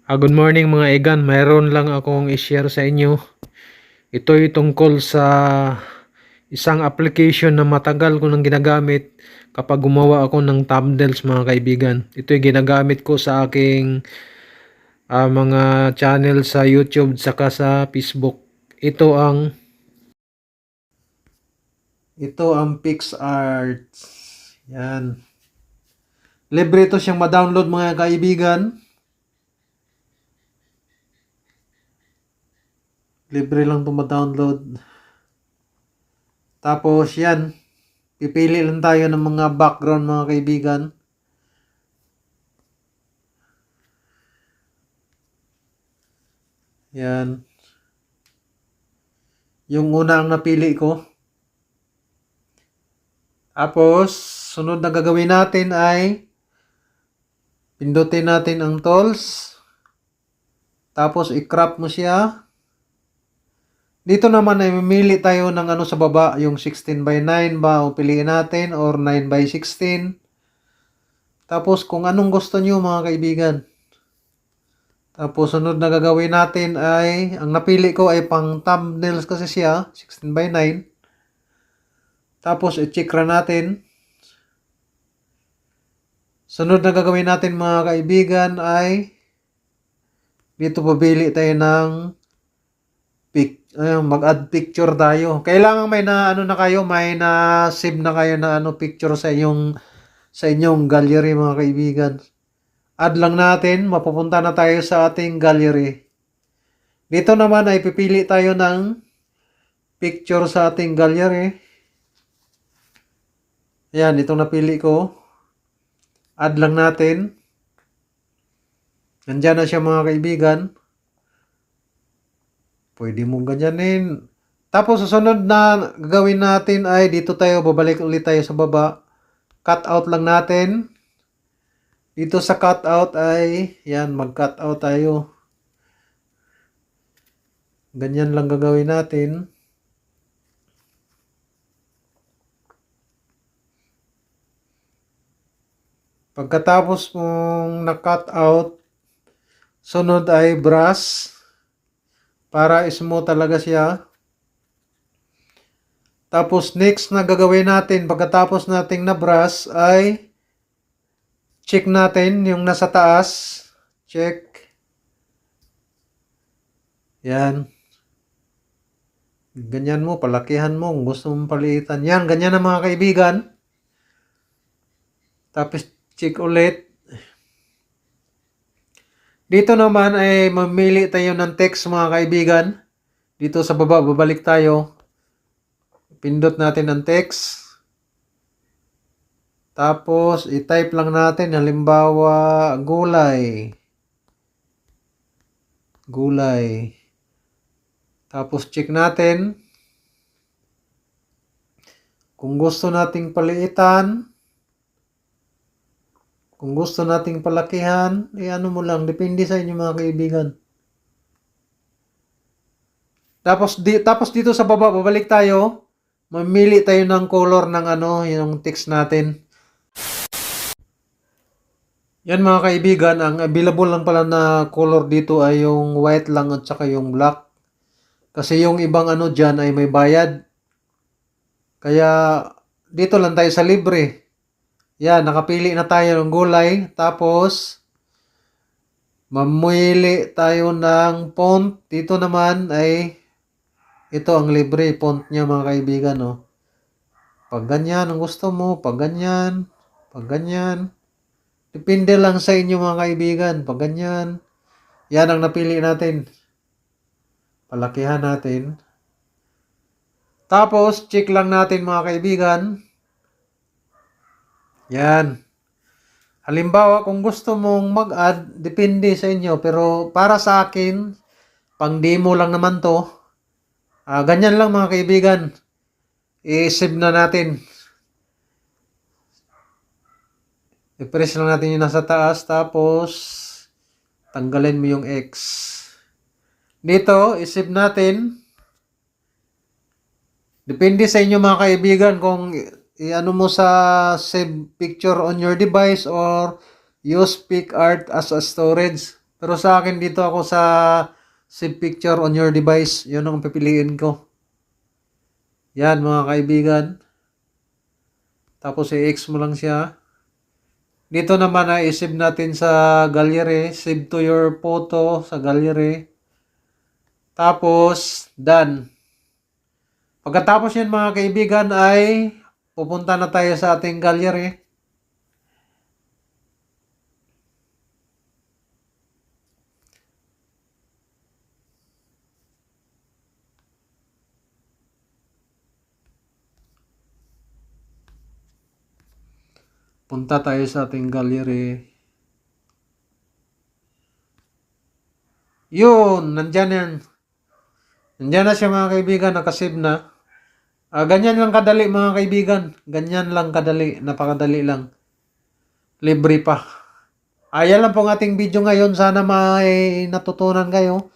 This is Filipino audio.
Good morning mga Egan. Mayroon lang akong i-share sa inyo. Ito'y tungkol sa isang application na matagal ko nang ginagamit kapag gumawa ako ng thumbnails mga kaibigan. Ito'y ginagamit ko sa aking mga channel sa YouTube saka sa Facebook. Ito ang PixArt. Yan. Libre ito siyang ma-download mga kaibigan. Libre lang ito ma-download. Tapos yan, pipili lang tayo ng mga background mga kaibigan. Yan. Yung una ang napili ko. Tapos, sunod na gagawin natin ay pindutin natin ang tools. Tapos, i-crop mo siya. Dito naman ay mamili tayo ng ano sa baba, yung 16:9 ba o piliin natin or 9:16. Tapos kung anong gusto niyo mga kaibigan. Tapos sunod na gagawin natin ay, ang napili ko ay pang thumbnails kasi siya, 16:9. Tapos i-check ra natin. Sunod na gagawin natin mga kaibigan ay, dito pabili tayo ng mag-add picture tayo. Kailangan may na ano na kayo, may na save na kayo na ano picture sa inyong gallery mga kaibigan. Add lang natin, mapupunta na tayo sa ating gallery. Dito naman ay pipili tayo ng picture sa ating gallery. Ayan, itong napili ko. Add lang natin. Nandiyan na siya mga kaibigan. Pwede mong ganyanin. Tapos susunod na gagawin natin ay dito tayo, babalik ulit tayo sa baba. Cut out lang natin. Dito sa cut out ay, yan, mag-cut out tayo. Ganyan lang gagawin natin. Pagkatapos mong na-cut out, sunod ay brush. Para smooth talaga siya. Tapos next na gagawin natin pagkatapos nating na-brush ay check natin yung nasa taas. Check. Yan. Ganyan mo, palakihan mo. Kung gusto mong palitan. Yan, ganyan na mga kaibigan. Tapos check ulit. Dito naman ay mamili tayo ng text mga kaibigan. Dito sa baba, babalik tayo. Pindot natin ang text. Tapos, i-type lang natin. Halimbawa, gulay. Gulay. Tapos, check natin. Kung gusto nating paliitan, kung gusto nating palakihan, ano mo lang, depende sa inyo mga kaibigan. Tapos dito sa baba, babalik tayo. Mamili tayo ng color ng ano, yung text natin. Yan mga kaibigan, ang available lang pala na color dito ay yung white lang at saka yung black. Kasi yung ibang ano dyan ay may bayad. Kaya dito lang tayo sa libre. Yan, nakapili na tayo ng gulay. Tapos, mamili tayo ng font. Dito naman ay, ito ang libre font niya mga kaibigan. Oh. Pag ganyan ang gusto mo, pag ganyan, pag ganyan. Depende lang sa inyo mga kaibigan. Pag ganyan. Yan ang napili natin. Palakihan natin. Tapos, check lang natin mga kaibigan. Yan. Halimbawa, kung gusto mong mag-add, depende sa inyo. Pero para sa akin, pang demo lang naman to. Ganyan lang mga kaibigan. I-save na natin. I-press lang natin yung nasa taas. Tapos, tanggalin mo yung X. Dito, i-save natin. Depende sa inyo mga kaibigan kung i-ano mo sa save picture on your device or use PicArt as a storage. Pero sa akin dito ako sa save picture on your device. Yun ang pipiliin ko. Yan mga kaibigan. Tapos i-X mo lang siya. Dito naman ay i-save natin sa gallery. Save to your photo sa gallery. Tapos, done. Pagkatapos yan mga kaibigan ay pupunta na tayo sa ating gallery. Punta tayo sa ating gallery. Yun, nandyan yan. Nandyan na siya mga kaibigan, nakasave na. Ganyan lang kadali mga kaibigan. Ganyan lang kadali, napakadali lang. Libre pa. Ayan lang po ang ating video ngayon. Sana may natutunan kayo.